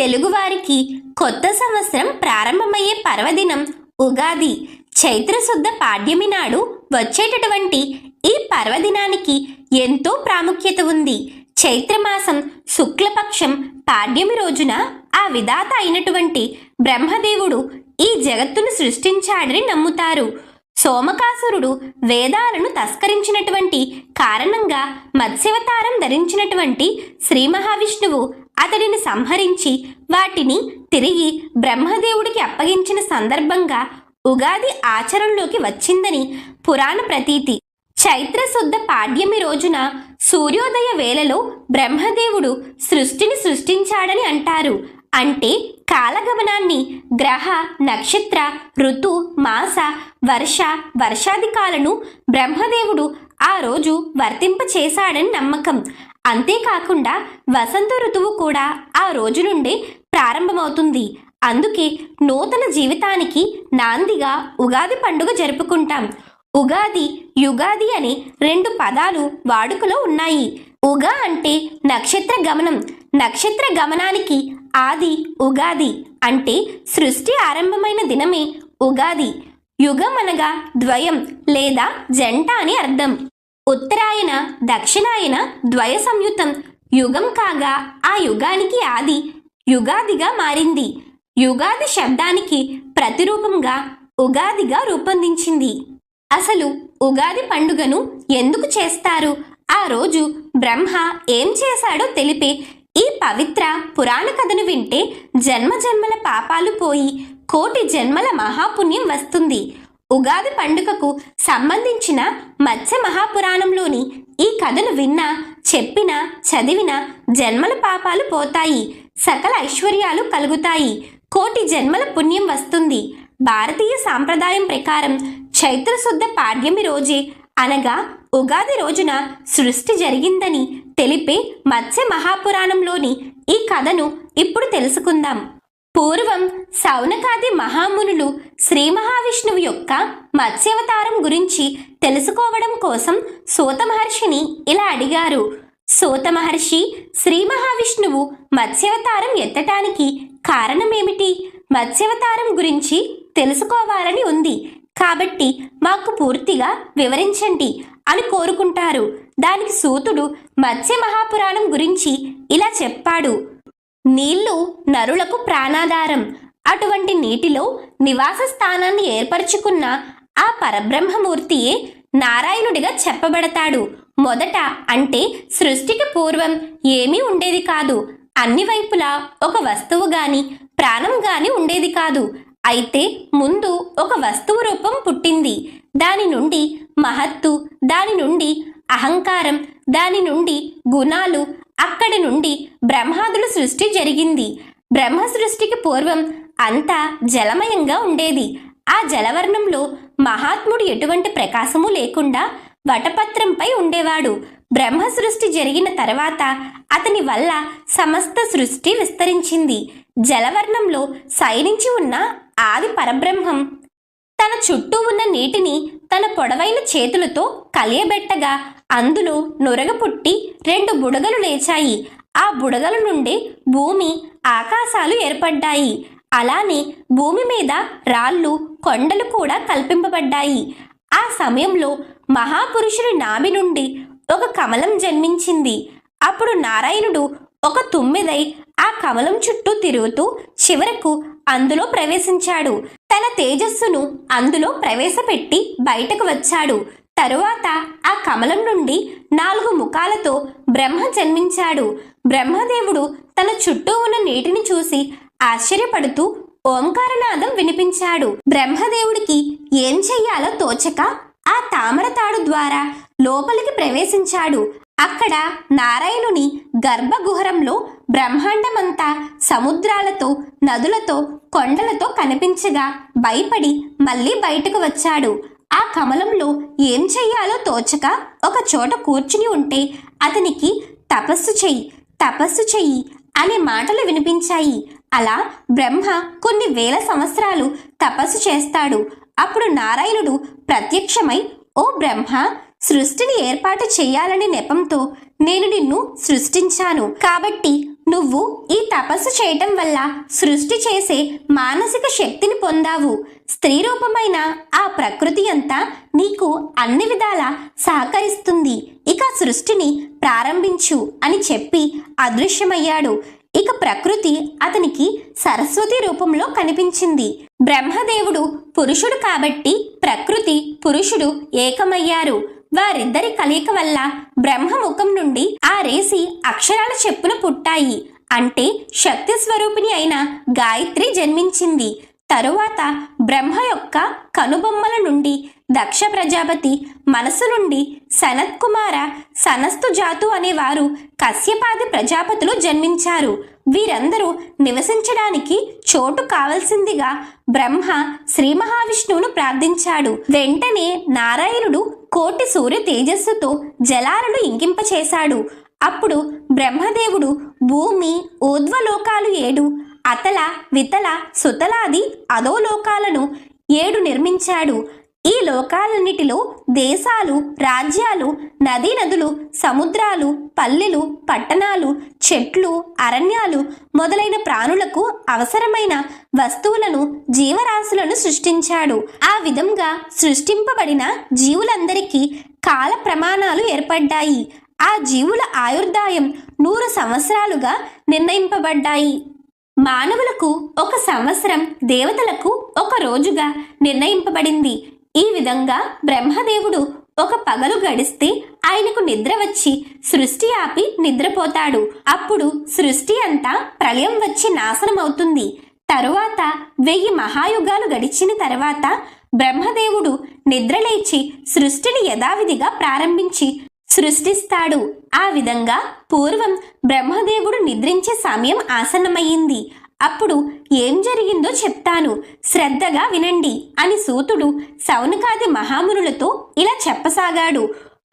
తెలుగువారికి కొత్త సంవత్సరం ప్రారంభమయ్యే పర్వదినం ఉగాది. చైత్రశుద్ధ పాడ్యమి నాడు వచ్చేటటువంటి ఈ పర్వదినానికి ఎంతో ప్రాముఖ్యత ఉంది. చైత్రమాసం శుక్లపక్షం పాడ్యమి రోజున ఆ విధాత అయినటువంటి బ్రహ్మదేవుడు ఈ జగత్తును సృష్టించాడని నమ్ముతారు. సోమకాసురుడు వేదాలను తస్కరించినటువంటి కారణంగా మత్స్యవతారం ధరించినటువంటి శ్రీ మహావిష్ణువు అతడిని సంహరించి వాటిని తిరిగి బ్రహ్మదేవుడికి అప్పగించిన సందర్భంగా ఉగాది ఆచరణలోకి వచ్చిందని పురాణ ప్రతీతి. చైత్రశుద్ధ పాడ్యమి రోజున సూర్యోదయ వేళలో బ్రహ్మదేవుడు సృష్టిని సృష్టించాడని అంటారు. అంటే కాలగమనాన్ని గ్రహ, నక్షత్ర, ఋతు, మాస, వర్ష, వర్షాధికాలను బ్రహ్మదేవుడు ఆ రోజు వర్తింపచేశాడని నమ్మకం. అంతేకాకుండా వసంత ఋతువు కూడా ఆ రోజు నుండే ప్రారంభమవుతుంది. అందుకే నూతన జీవితానికి నాందిగా ఉగాది పండుగ జరుపుకుంటాం. ఉగాది, యుగాది అనే 2 పదాలు వాడుకలో ఉన్నాయి. ఉగా అంటే నక్షత్ర గమనం. నక్షత్ర గమనానికి ఆది ఉగాది అంటే సృష్టి ఆరంభమైన దినమే ఉగాది. యుగం అనగా ద్వయం లేదా జంట అని అర్థం. ఉత్తరాయణ, దక్షిణాయన ద్వయ సంయుతం యుగం కాగా ఆ యుగానికి ఆది యుగాదిగా మారింది. యుగాది శబ్దానికి ప్రతిరూపంగా ఉగాదిగా రూపొందించింది. అసలు ఉగాది పండుగను ఎందుకు చేస్తారు, ఆ రోజు బ్రహ్మ ఏం చేశాడో తెలిపే ఈ పవిత్ర పురాణ కథను వింటే జన్మజన్మల పాపాలు పోయి కోటి జన్మల మహాపుణ్యం వస్తుంది. ఉగాది పండుగకు సంబంధించిన మత్స్య మహాపురాణంలోని ఈ కథను విన్నా, చెప్పినా, చదివినా జన్మల పాపాలు పోతాయి, సకల ఐశ్వర్యాలు కలుగుతాయి, కోటి జన్మల పుణ్యం వస్తుంది. భారతీయ సాంప్రదాయం ప్రకారం చైత్రశుద్ధ పాడ్యమి రోజే అనగా ఉగాది రోజున సృష్టి జరిగిందని తెలిపే మత్స్య మహాపురాణంలోని ఈ కథను ఇప్పుడు తెలుసుకుందాం. పూర్వం శౌనకాది మహామునులు శ్రీ మహావిష్ణువు యొక్క మత్స్యావతారం గురించి తెలుసుకోవడం కోసం సూత మహర్షిని ఇలా అడిగారు. సూత మహర్షి, శ్రీ మహావిష్ణువు మత్స్యావతారం ఎత్తటానికి కారణమేమిటి? మత్స్యావతారం గురించి తెలుసుకోవాలని ఉంది కాబట్టి మాకు పూర్తిగా వివరించండి అని కోరుకుంటారు. దానికి సూతుడు మత్స్య మహాపురాణం గురించి ఇలా చెప్పాడు. నీళ్లు నరులకు ప్రాణాధారం. అటువంటి నీటిలో నివాస స్థానాన్ని ఏర్పరచుకున్న ఆ పరబ్రహ్మమూర్తియే నారాయణుడిగా చెప్పబడతాడు. మొదట అంటే సృష్టికి పూర్వం ఏమీ ఉండేది కాదు. అన్ని వైపులా ఒక వస్తువు గాని ప్రాణం గాని ఉండేది కాదు. అయితే ముందు ఒక వస్తువు రూపం పుట్టింది. దాని నుండి మహత్తు, దాని నుండి అహంకారం, దాని నుండి గుణాలు, అక్కడి నుండి బ్రహ్మాదుల సృష్టి జరిగింది. బ్రహ్మ సృష్టికి పూర్వం అంతా జలమయంగా ఉండేది. ఆ జలవర్ణంలో మహాత్ముడు ఎటువంటి ప్రకాశము లేకుండా వటపత్రంపై ఉండేవాడు. బ్రహ్మ సృష్టి జరిగిన తర్వాత అతని వల్ల సమస్త సృష్టి విస్తరించింది. జలవర్ణంలో శయనించి ఉన్న ఆది పరబ్రహ్మం తన చుట్టూ ఉన్న నీటిని తన పొడవైన చేతులతో కలియబెట్టగా అందులో నురగ పుట్టి 2 బుడగలు లేచాయి. ఆ బుడగల నుండి భూమి, ఆకాశాలు ఏర్పడ్డాయి. అలానే భూమి మీద రాళ్ళు, కొండలు కూడా కల్పింపబడ్డాయి. ఆ సమయంలో మహాపురుషుని నాభి నుండి ఒక కమలం జన్మించింది. అప్పుడు నారాయణుడు ఒక తుమ్మెదై ఆ కమలం చుట్టూ తిరుగుతూ చివరకు అందులో ప్రవేశించాడు. తన తేజస్సును అందులో ప్రవేశపెట్టి బయటకు వచ్చాడు. తరువాత ఆ కమలం నుండి 4 ముఖాలతో బ్రహ్మ జన్మించాడు. బ్రహ్మదేవుడు తన చుట్టూ ఉన్న నీటిని చూసి ఆశ్చర్యపడుతూ ఓంకారనాదం వినిపించాడు. బ్రహ్మదేవుడికి ఏం చెయ్యాలో తోచక ఆ తామర తాడు ద్వారా లోపలికి ప్రవేశించాడు. అక్కడ నారాయణుని గర్భగుహరంలో బ్రహ్మాండమంతా సముద్రాలతో, నదులతో, కొండలతో కనిపించగా భయపడి మళ్ళీ బయటకు వచ్చాడు. ఆ కమలంలో ఏం చెయ్యాలో తోచక ఒక చోట కూర్చుని ఉంటే అతనికి తపస్సు చెయ్యి అనే మాటలు వినిపించాయి. అలా బ్రహ్మ కొన్ని వేల సంవత్సరాలు తపస్సు చేస్తాడు. అప్పుడు నారాయణుడు ప్రత్యక్షమై, ఓ బ్రహ్మ, సృష్టిని ఏర్పాటు చేయాలనే నెపంతో నేను నిన్ను సృష్టించాను. కాబట్టి నువ్వు ఈ తపస్సు చేయటం వల్ల సృష్టి చేసే మానసిక శక్తిని పొందావు. స్త్రీ రూపమైన ఆ ప్రకృతి అంతా నీకు అన్ని విధాలా సహకరిస్తుంది. ఇక సృష్టిని ప్రారంభించు అని చెప్పి అదృశ్యమయ్యాడు. ఇక ప్రకృతి అతనికి సరస్వతి రూపంలో కనిపించింది. బ్రహ్మదేవుడు పురుషుడు కాబట్టి ప్రకృతి పురుషుడు ఏకమయ్యారు. వారిద్దరి కలయిక వల్ల బ్రహ్మ ముఖం నుండి 6 అక్షరాల చెప్పున పుట్టాయి. అంటే శక్తి స్వరూపిణి అయిన గాయత్రి జన్మించింది. తరువాత బ్రహ్మ యొక్క కనుబొమ్మల నుండి దక్ష ప్రజాపతి మనసు నుండి సనత్ కుమార సనస్తు జాతు అనేవారు కశ్యపాది ప్రజాపతులు జన్మించారు. వీరందరూ నివసించడానికి చోటు కావలసిందిగా బ్రహ్మ శ్రీ మహావిష్ణువును ప్రార్థించాడు. వెంటనే నారాయణుడు కోటి సూర్య తేజస్సుతో జలాలను ఇంకింపచేశాడు. అప్పుడు బ్రహ్మదేవుడు భూమి ఊర్ధ్వలోకాలు 7, అతల వితల సుతలాది అధోలోకాలను 7 నిర్మించాడు. ఈ లోకాలన్నిటిలో దేశాలు, రాజ్యాలు, నదీ నదులు, సముద్రాలు, పల్లెలు, పట్టణాలు, చెట్లు, అరణ్యాలు మొదలైన ప్రాణులకు అవసరమైన వస్తువులను, జీవరాశులను సృష్టించాడు. ఆ విధంగా సృష్టింపబడిన జీవులందరికీ కాల ప్రమాణాలు ఏర్పడ్డాయి. ఆ జీవుల ఆయుర్దాయం 100 సంవత్సరాలుగా నిర్ణయింపబడ్డాయి. మానవులకు 1 సంవత్సరం, దేవతలకు 1 రోజుగా నిర్ణయింపబడింది. ఈ విధంగా బ్రహ్మదేవుడు ఒక పగలు గడిస్తే ఆయనకు నిద్ర వచ్చి సృష్టి ఆపి నిద్రపోతాడు. అప్పుడు సృష్టి అంతా ప్రళయం వచ్చి నాశనమవుతుంది. తరువాత 1000 మహాయుగాలు గడిచిన తర్వాత బ్రహ్మదేవుడు నిద్రలేచి సృష్టిని యథావిధిగా ప్రారంభించి సృష్టిస్తాడు. ఆ విధంగా పూర్వం బ్రహ్మదేవుడు నిద్రించే సమయం ఆసన్నమయ్యింది. అప్పుడు ఏం జరిగిందో చెప్తాను, శ్రద్ధగా వినండి అని సూతుడు శౌనకాది మహామునులతో ఇలా చెప్పసాగాడు.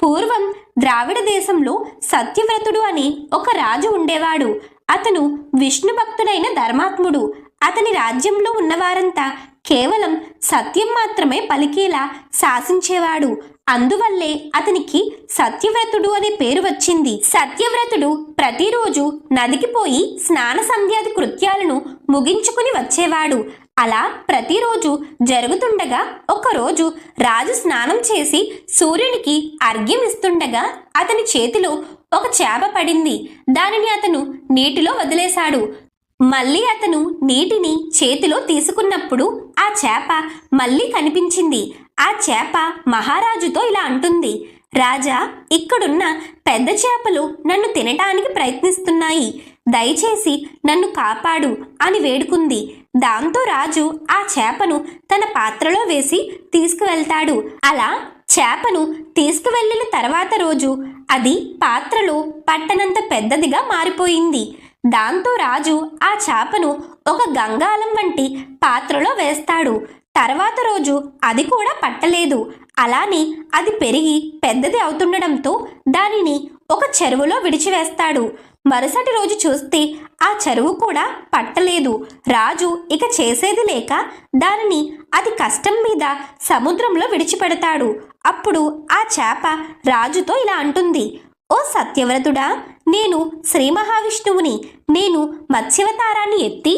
పూర్వం ద్రావిడ దేశంలో సత్యవ్రతుడు అని ఒక రాజు ఉండేవాడు. అతను విష్ణు భక్తుడైన ధర్మాత్ముడు. అతని రాజ్యంలో ఉన్నవారంతా కేవలం సత్యం మాత్రమే పలికేలా శాసించేవాడు. అందువల్లే అతనికి సత్యవ్రతుడు అనే పేరు వచ్చింది. సత్యవ్రతుడు ప్రతిరోజు నదికి పోయి స్నాన సంధ్యాది కృత్యాలను ముగించుకుని వచ్చేవాడు. అలా ప్రతిరోజు జరుగుతుండగా ఒకరోజు రాజు స్నానం చేసి సూర్యునికి అర్ఘ్యం ఇస్తుండగా అతని చేతిలో ఒక చేప పడింది. దానిని అతను నీటిలో వదిలేశాడు. మళ్ళీ అతను నీటిని చేతిలో తీసుకున్నప్పుడు ఆ చేప మళ్ళీ కనిపించింది. ఆ చేప మహారాజుతో ఇలా అంటుంది, రాజా, ఇక్కడున్న పెద్ద చేపలు నన్ను తినటానికి ప్రయత్నిస్తున్నాయి. దయచేసి నన్ను కాపాడు అని వేడుకుంది. దాంతో రాజు ఆ చేపను తన పాత్రలో వేసి తీసుకువెళ్తాడు. అలా చేపను తీసుకువెళ్ళిన తర్వాత రోజు అది పాత్రలో పట్టనంత పెద్దదిగా మారిపోయింది. దాంతో రాజు ఆ చేపను ఒక గంగాళం వంటి పాత్రలో వేస్తాడు. తర్వాత రోజు అది కూడా పట్టలేదు. అలానే అది పెరిగి పెద్దది అవుతుండడంతో దానిని ఒక చెరువులో విడిచివేస్తాడు. మరుసటి రోజు చూస్తే ఆ చెరువు కూడా పట్టలేదు. రాజు ఇక చేసేది లేక దానిని అతి కష్టం మీద సముద్రంలో విడిచిపెడతాడు. అప్పుడు ఆ చేప రాజుతో ఇలా అంటుంది, ఓ సత్యవ్రతుడా, నేను శ్రీ మహావిష్ణువుని. నేను మత్స్యవతారాన్ని ఎత్తి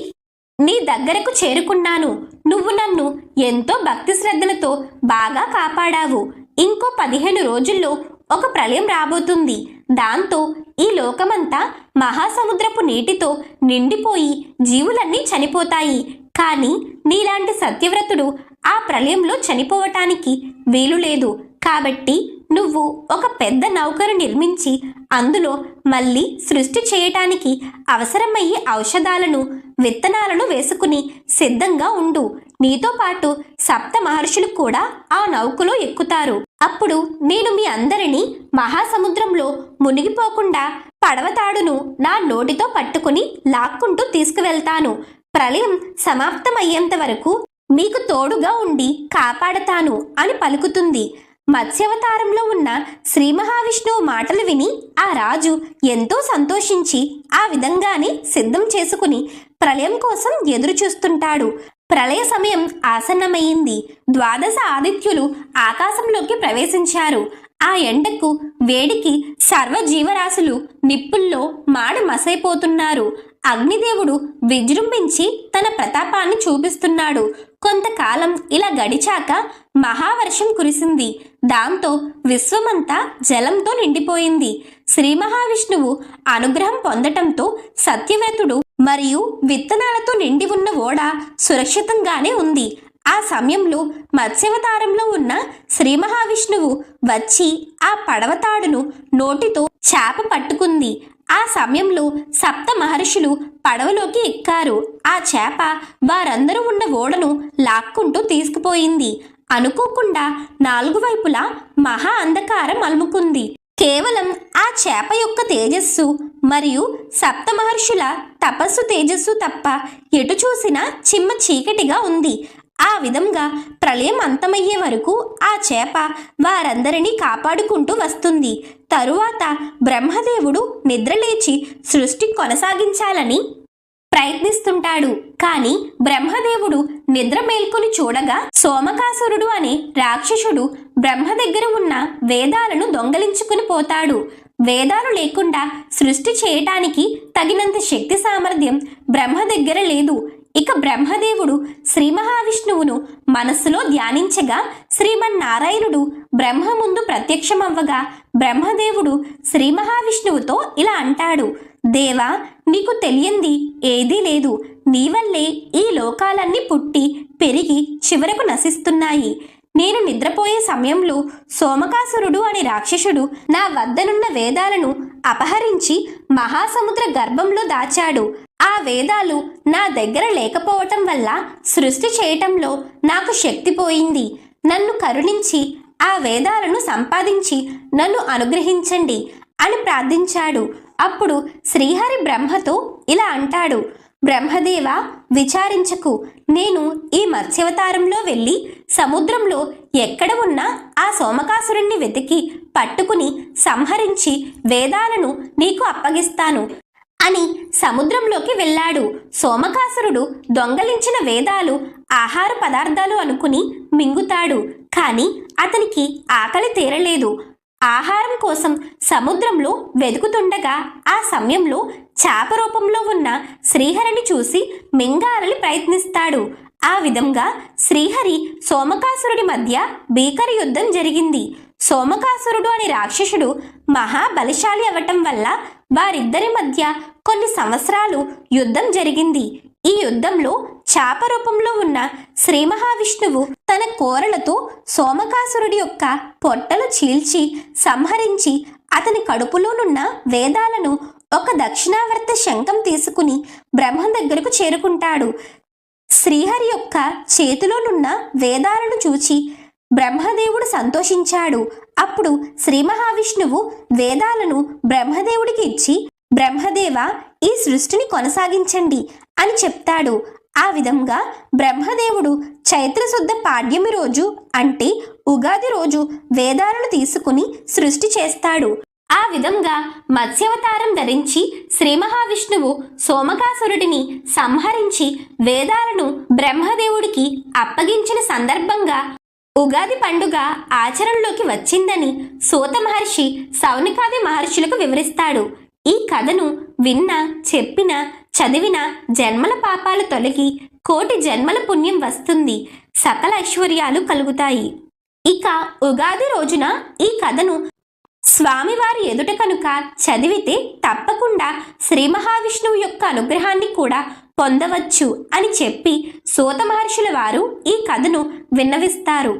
నీ దగ్గరకు చేరుకున్నాను. నువ్వు నన్ను ఎంతో భక్తి శ్రద్ధలతో బాగా కాపాడావు. ఇంకో 15 రోజుల్లో ఒక ప్రళయం రాబోతుంది. దాంతో ఈ లోకమంతా మహాసముద్రపు నీటితో నిండిపోయి జీవులన్నీ చనిపోతాయి. కానీ నీలాంటి సత్యవ్రతుడు ఆ ప్రళయంలో చనిపోవటానికి వీలు లేదు. కాబట్టి నువ్వు ఒక పెద్ద నౌకను నిర్మించి అందులో మళ్ళీ సృష్టి చేయటానికి అవసరమయ్యే ఔషధాలను, విత్తనాలను వేసుకుని సిద్ధంగా ఉండు. నీతో పాటు 7 మహర్షులు కూడా ఆ నౌకలో ఎక్కుతారు. అప్పుడు నేను మీ అందరినీ మహాసముద్రంలో మునిగిపోకుండా పడవతాడును నా నోటితో పట్టుకుని లాక్కుంటూ తీసుకువెళ్తాను. ప్రళయం సమాప్తమయ్యేంత వరకు మీకు తోడుగా ఉండి కాపాడతాను అని పలుకుతుంది. మత్స్యావతారంలో ఉన్న శ్రీ మహావిష్ణువు మాటలు విని ఆ రాజు ఎంతో సంతోషించి ఆ విధంగానే సిద్ధం చేసుకుని ప్రళయం కోసం ఎదురు చూస్తుంటాడు. ప్రళయ సమయం ఆసన్నమైంది. 12 ఆదిత్యులు ఆకాశంలోకి ప్రవేశించారు. ఆ ఎండకు వేడికి సర్వజీవరాశులు నిప్పుల్లో మాడి మసైపోతున్నారు. అగ్నిదేవుడు విజృంభించి తన ప్రతాపాన్ని చూపిస్తున్నాడు. కొంతకాలం ఇలా గడిచాక మహావర్షం కురిసింది. దాంతో విశ్వమంతా జలంతో నిండిపోయింది. శ్రీ మహావిష్ణువు అనుగ్రహం పొందటంతో సత్యవ్రతుడు మరియు విత్తనాలతో నిండి ఉన్న ఓడ సురక్షితంగానే ఉంది. ఆ సమయంలో మత్స్యవతారంలో ఉన్న శ్రీ మహావిష్ణువు వచ్చి ఆ పడవతాడును నోటితో చేప పట్టుకుంది. ఆ సమయంలో సప్త మహర్షులు పడవలోకి ఎక్కారు. ఆ చేప వారందరూ ఉన్న ఓడను లాక్కుంటూ తీసుకుపోయింది. అనుకోకుండా 4 వైపులా మహా అంధకారం అలుముకుంది. కేవలం ఆ చేప యొక్క తేజస్సు మరియు సప్త మహర్షుల తపస్సు తేజస్సు తప్ప ఎటు చూసినా చిమ్మ చీకటిగా ఉంది. ఆ విధంగా ప్రళయం అంతమయ్యే వరకు ఆ చేప వారందరినీ కాపాడుకుంటూ వస్తుంది. తరువాత బ్రహ్మదేవుడు నిద్రలేచి సృష్టి కొనసాగించాలని ప్రయత్నిస్తుంటాడు. కానీ బ్రహ్మదేవుడు నిద్ర మేల్కొని చూడగా సోమకాసురుడు అనే రాక్షసుడు బ్రహ్మ దగ్గర ఉన్న వేదాలను దొంగలించుకుని పోతాడు. వేదాలు లేకుండా సృష్టి చేయటానికి తగినంత శక్తి సామర్థ్యం బ్రహ్మ దగ్గర లేదు. ఇక బ్రహ్మదేవుడు శ్రీ మహావిష్ణువును మనస్సులో ధ్యానించగా శ్రీమన్నారాయణుడు బ్రహ్మ ముందు ప్రత్యక్షమవ్వగా బ్రహ్మదేవుడు శ్రీ మహావిష్ణువుతో ఇలా అంటాడు: దేవా, నీకు తెలియంది ఏదీ లేదు. నీ వల్లే ఈ లోకాలన్నీ పుట్టి పెరిగి చివరకు నశిస్తున్నాయి. నేను నిద్రపోయే సమయంలో సోమకాసురుడు అనే రాక్షసుడు నా వద్దనున్న వేదాలను అపహరించి మహాసముద్ర గర్భంలో దాచాడు. ఆ వేదాలు నా దగ్గర లేకపోవటం వల్ల సృష్టి చేయటంలో నాకు శక్తి పోయింది. నన్ను కరుణించి ఆ వేదాలను సంపాదించి నన్ను అనుగ్రహించండి అని ప్రార్థించాడు. అప్పుడు శ్రీహరి బ్రహ్మతో ఇలా అంటాడు: బ్రహ్మదేవ, విచారించకు. నేను ఈ మత్స్యవతారంలో వెళ్ళి సముద్రంలో ఎక్కడ ఉన్నా ఆ సోమకాసురుణ్ణి వెతికి పట్టుకుని సంహరించి వేదాలను నీకు అప్పగిస్తాను అని సముద్రంలోకి వెళ్ళాడు. సోమకాసురుడు దొంగలించిన వేదాలు ఆహార పదార్థాలు అనుకుని మింగుతాడు. కానీ అతనికి ఆకలి తీరలేదు. ఆహారం కోసం సముద్రంలో వెతుకుతుండగా ఆ సమయంలో చేప రూపంలో ఉన్న శ్రీహరిని చూసి మింగాలని ప్రయత్నిస్తాడు. ఆ విధంగా శ్రీహరి సోమకాసురుడి మధ్య భీకర యుద్ధం జరిగింది. సోమకాసురుడు అనే రాక్షసుడు మహాబలశాలి అవ్వటం వల్ల వారిద్దరి మధ్య కొన్ని సంవత్సరాలు యుద్ధం జరిగింది. ఈ యుద్ధంలో చేప రూపంలో ఉన్న శ్రీ మహావిష్ణువు తన కోరలతో సోమకాసురుడి యొక్క పొట్టలు చీల్చి సంహరించి అతని కడుపులోనున్న వేదాలను ఒక దక్షిణావర్త శంఖం తీసుకుని బ్రహ్మ దగ్గరకు చేరుకుంటాడు. శ్రీహరి యొక్క చేతిలోనున్న వేదాలను చూచి బ్రహ్మదేవుడు సంతోషించాడు. అప్పుడు శ్రీ మహావిష్ణువు వేదాలను బ్రహ్మదేవుడికి ఇచ్చి, బ్రహ్మదేవ, ఈ సృష్టిని కొనసాగించండి అని చెప్తాడు. ఆ విధంగా బ్రహ్మదేవుడు చైత్రశుద్ధ పాడ్యమి రోజు అంటే ఉగాది రోజు వేదాలను తీసుకుని సృష్టి చేస్తాడు. ఆ విధంగా మత్స్యవతారం ధరించి శ్రీ మహావిష్ణువు సోమకాసురుడిని సంహరించి వేదాలను బ్రహ్మదేవుడికి అప్పగించిన సందర్భంగా ఉగాది పండుగ ఆచరణలోకి వచ్చిందని సూత మహర్షి సౌనకాది మహర్షులకు వివరిస్తాడు. ఈ కథను విన్నా, చెప్పినా, చదివినా జన్మల పాపాలు తొలగి కోటి జన్మల పుణ్యం వస్తుంది. సకల ఐశ్వర్యాలు కలుగుతాయి. ఇక ఉగాది రోజున ఈ కథను స్వామివారి ఎదుట కనుక చదివితే తప్పకుండా శ్రీ మహావిష్ణువు యొక్క అనుగ్రహాన్ని కూడా పొందవచ్చు అని చెప్పి సూత మహర్షుల వారు ఈ కథను విన్నవిస్తారు.